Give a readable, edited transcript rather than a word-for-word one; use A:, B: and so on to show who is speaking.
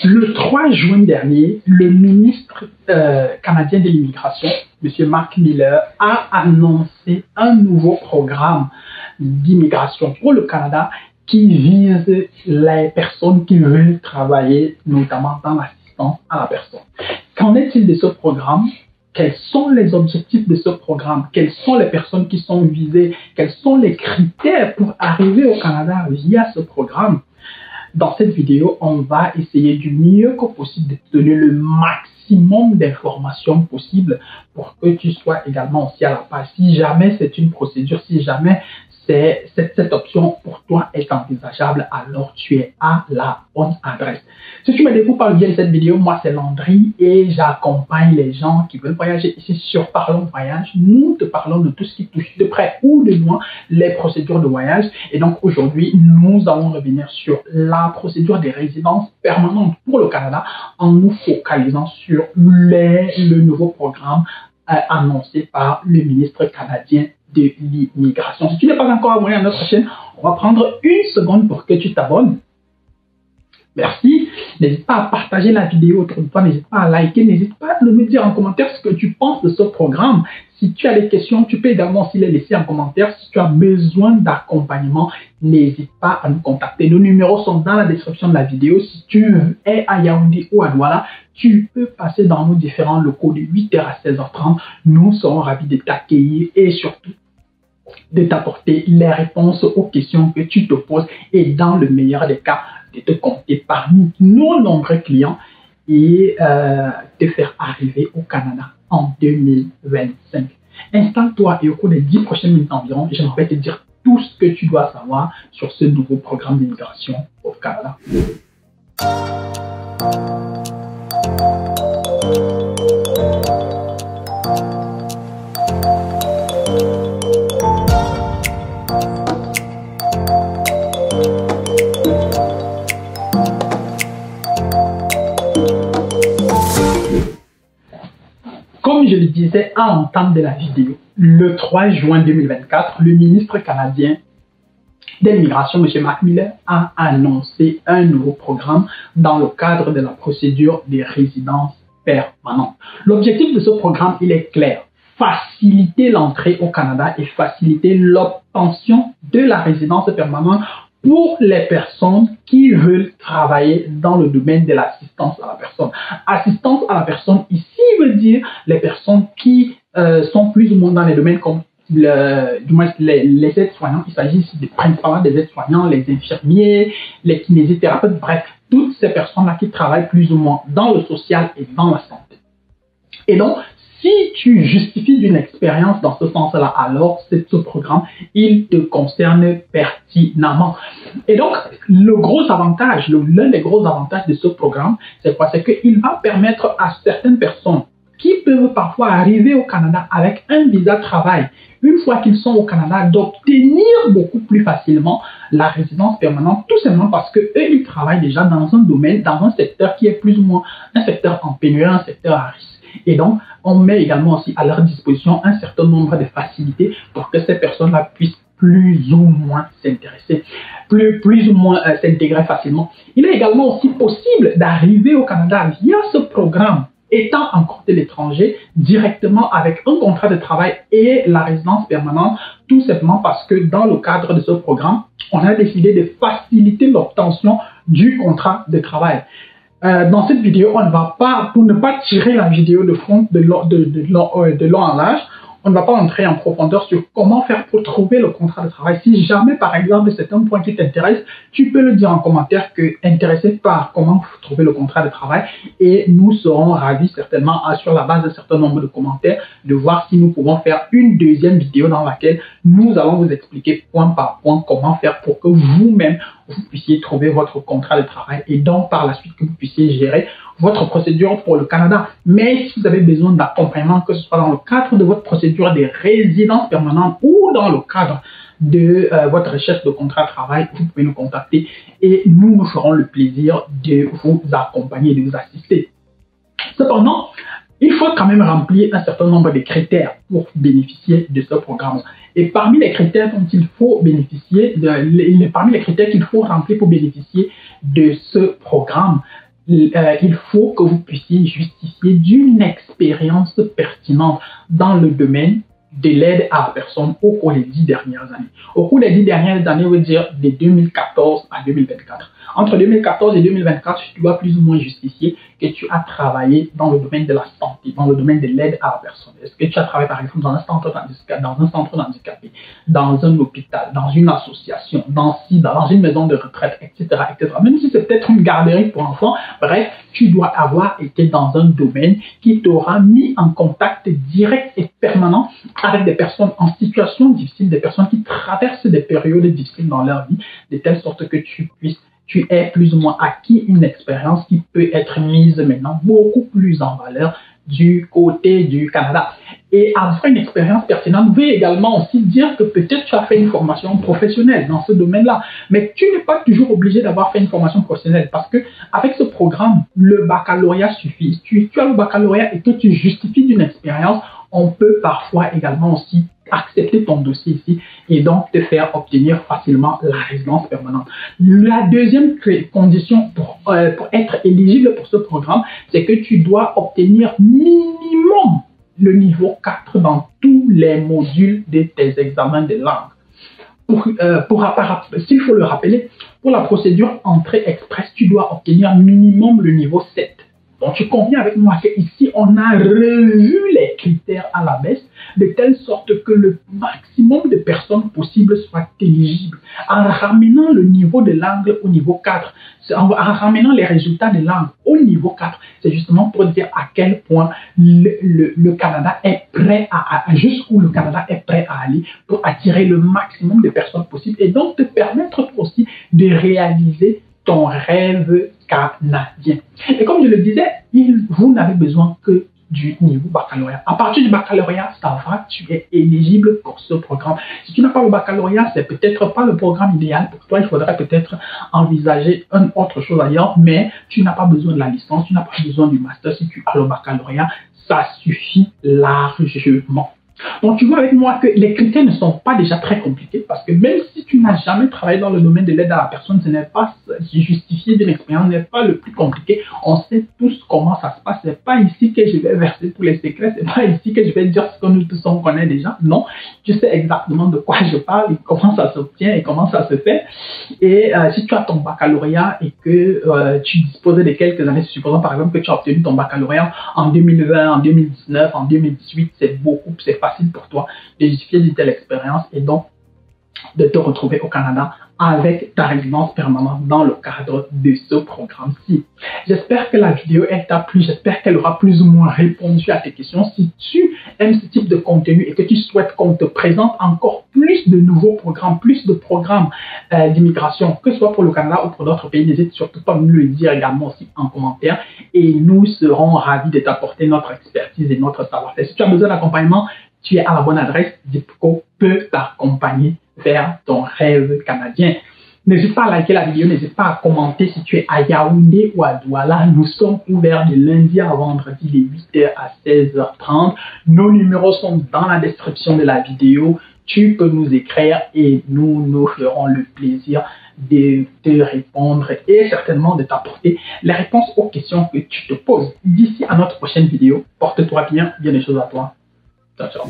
A: Le 3 juin dernier, le ministre canadien de l'immigration, M. Mark Miller, a annoncé un nouveau programme d'immigration pour le Canada qui vise les personnes qui veulent travailler, notamment dans l'assistance à la personne. Qu'en est-il de ce programme? Quels sont les objectifs de ce programme? Quelles sont les personnes qui sont visées? Quels sont les critères pour arriver au Canada via ce programme? Dans cette vidéo, on va essayer du mieux que possible de te donner le maximum d'informations possibles pour que tu sois également aussi à la page. Si jamais c'est une procédure, si jamais cette option pour toi est envisageable, alors tu es à la bonne adresse. Si tu me découvres par le biais de cette vidéo, moi c'est Landry et j'accompagne les gens qui veulent voyager ici sur Parlons Voyage. Nous te parlons de tout ce qui touche de près ou de loin les procédures de voyage. Et donc aujourd'hui, nous allons revenir sur la procédure des résidences permanentes pour le Canada en nous focalisant sur le nouveau programme annoncé par le ministre canadien de l'immigration. Si tu n'es pas encore abonné à notre chaîne, on va prendre une seconde pour que tu t'abonnes. Merci. N'hésite pas à partager la vidéo autour de toi, n'hésite pas à liker, n'hésite pas à me dire en commentaire ce que tu penses de ce programme. Si tu as des questions, tu peux également aussi les laisser en commentaire. Si tu as besoin d'accompagnement, n'hésite pas à nous contacter. Nos numéros sont dans la description de la vidéo. Si tu es à Yaoundé ou à Douala, tu peux passer dans nos différents locaux de 8h à 16h30. Nous serons ravis de t'accueillir et surtout de t'apporter les réponses aux questions que tu te poses et dans le meilleur des cas, de te compter parmi nos nombreux clients et te faire arriver au Canada en 2025. Installe-toi et au cours des 10 prochaines minutes environ, j'aimerais te dire tout ce que tu dois savoir sur ce nouveau programme d'immigration au Canada. Comme je le disais à l'entame de la vidéo, le 3 juin 2024, le ministre canadien de l'immigration, M. Mark Miller, a annoncé un nouveau programme dans le cadre de la procédure des résidences permanentes. L'objectif de ce programme, il est clair. Faciliter l'entrée au Canada et faciliter l'obtention de la résidence permanente pour les personnes qui veulent travailler dans le domaine de l'assistance à la personne. Assistance à la personne ici veut dire les personnes qui sont plus ou moins dans les domaines comme du moins les aides-soignants. Il s'agit ici principalement des aides-soignants, les infirmiers, les kinésithérapeutes, bref, toutes ces personnes-là qui travaillent plus ou moins dans le social et dans la santé. Et donc, si tu justifies d'une expérience dans ce sens-là, alors ce programme, il te concerne pertinemment. Et donc, le gros avantage, l'un des gros avantages de ce programme, c'est quoi? C'est qu'il va permettre à certaines personnes qui peuvent parfois arriver au Canada avec un visa travail, une fois qu'ils sont au Canada, d'obtenir beaucoup plus facilement la résidence permanente, tout simplement parce qu'eux, ils travaillent déjà dans un domaine, dans un secteur qui est plus ou moins un secteur en pénurie, un secteur à risque. Et donc, on met également aussi à leur disposition un certain nombre de facilités pour que ces personnes-là puissent plus ou moins s'intéresser, plus ou moins s'intégrer facilement. Il est également aussi possible d'arriver au Canada via ce programme, étant encore de l'étranger, directement avec un contrat de travail et la résidence permanente, tout simplement parce que dans le cadre de ce programme, on a décidé de faciliter l'obtention du contrat de travail. Dans cette vidéo, on ne va pas, pour ne pas tirer la vidéo de fond de long en large, on ne va pas entrer en profondeur sur comment faire pour trouver le contrat de travail. Si jamais, par exemple, c'est un point qui t'intéresse, tu peux le dire en commentaire que intéressé par comment trouver le contrat de travail et nous serons ravis certainement, sur la base d'un certain nombre de commentaires, de voir si nous pouvons faire une deuxième vidéo dans laquelle nous allons vous expliquer point par point comment faire pour que vous-même, vous puissiez trouver votre contrat de travail et donc par la suite que vous puissiez gérer votre procédure pour le Canada. Mais si vous avez besoin d'accompagnement, que ce soit dans le cadre de votre procédure de résidence permanente ou dans le cadre de votre recherche de contrat de travail, vous pouvez nous contacter et nous ferons le plaisir de vous accompagner, de vous assister. Cependant, il faut quand même remplir un certain nombre de critères pour bénéficier de ce programme. Et parmi les critères dont il faut bénéficier, parmi les critères qu'il faut remplir pour bénéficier de ce programme, il faut que vous puissiez justifier d'une expérience pertinente dans le domaine de l'aide à la personne au cours des 10 dernières années. Au cours des 10 dernières années, veut dire de 2014 à 2024. Entre 2014 et 2024, tu dois plus ou moins justifier que tu as travaillé dans le domaine de la santé, dans le domaine de l'aide à la personne. Est-ce que tu as travaillé par exemple dans un centre d'handicapés, dans un hôpital, dans une association, dans une maison de retraite, etc., etc. Même si c'est peut-être une garderie pour enfants, bref, tu dois avoir été dans un domaine qui t'aura mis en contact direct et permanent avec des personnes en situation difficile, des personnes qui traversent des périodes difficiles dans leur vie, de telle sorte que tu aies plus ou moins acquis une expérience qui peut être mise maintenant beaucoup plus en valeur du côté du Canada. Et avoir une expérience pertinente veut également aussi dire que peut-être tu as fait une formation professionnelle dans ce domaine-là, mais tu n'es pas toujours obligé d'avoir fait une formation professionnelle parce que avec ce programme, le baccalauréat suffit. Si tu as le baccalauréat et que tu justifies d'une expérience, on peut parfois également aussi accepter ton dossier ici et donc te faire obtenir facilement la résidence permanente. La deuxième condition pour être éligible pour ce programme, c'est que tu dois obtenir minimum le niveau 4 dans tous les modules de tes examens de langue. S'il faut le rappeler, pour la procédure entrée express, tu dois obtenir minimum le niveau 7. Donc, tu conviens avec moi qu'ici, on a revu les critères à la baisse de telle sorte que le maximum de personnes possibles soient éligibles en ramenant le niveau de langue au niveau 4, en ramenant les résultats de langue au niveau 4. C'est justement pour dire à quel point le Canada est prêt jusqu'où le Canada est prêt à aller pour attirer le maximum de personnes possibles et donc te permettre aussi de réaliser ton rêve canadien. Et comme je le disais, vous n'avez besoin que du niveau baccalauréat. À partir du baccalauréat, ça va, tu es éligible pour ce programme. Si tu n'as pas le baccalauréat, c'est peut-être pas le programme idéal pour toi. Il faudrait peut-être envisager une autre chose ailleurs, mais tu n'as pas besoin de la licence, tu n'as pas besoin du master. Si tu as le baccalauréat, ça suffit largement. Donc, tu vois avec moi que les critères ne sont pas déjà très compliqués parce que même si tu n'as jamais travaillé dans le domaine de l'aide à la personne, ce n'est pas justifié d'une expérience, ce n'est pas le plus compliqué. On sait tous comment ça se passe. Ce n'est pas ici que je vais verser tous les secrets, ce n'est pas ici que je vais dire ce que nous tous on connaît déjà. Non, tu sais exactement de quoi je parle et comment ça s'obtient et comment ça se fait. Et si tu as ton baccalauréat et que tu disposais de quelques années, supposons par exemple que tu as obtenu ton baccalauréat en 2020, en 2019, en 2018, c'est facile pour toi de justifier de telle expérience et donc de te retrouver au Canada avec ta résidence permanente dans le cadre de ce programme-ci. J'espère que la vidéo t'a plu, j'espère qu'elle aura plus ou moins répondu à tes questions. Si tu aimes ce type de contenu et que tu souhaites qu'on te présente encore plus de nouveaux programmes, plus de programmes d'immigration, que ce soit pour le Canada ou pour d'autres pays, n'hésite surtout pas à nous le dire également aussi en commentaire et nous serons ravis de t'apporter notre expertise et notre savoir-faire. Si tu as besoin d'accompagnement, tu es à la bonne adresse. Zipco peut t'accompagner vers ton rêve canadien. N'hésite pas à liker la vidéo, n'hésite pas à commenter si tu es à Yaoundé ou à Douala. Nous sommes ouverts de lundi à vendredi de 8h à 16h30. Nos numéros sont dans la description de la vidéo. Tu peux nous écrire et nous ferons le plaisir de te répondre et certainement de t'apporter les réponses aux questions que tu te poses. D'ici à notre prochaine vidéo, porte-toi bien, bien des choses à toi. Ciao, ciao.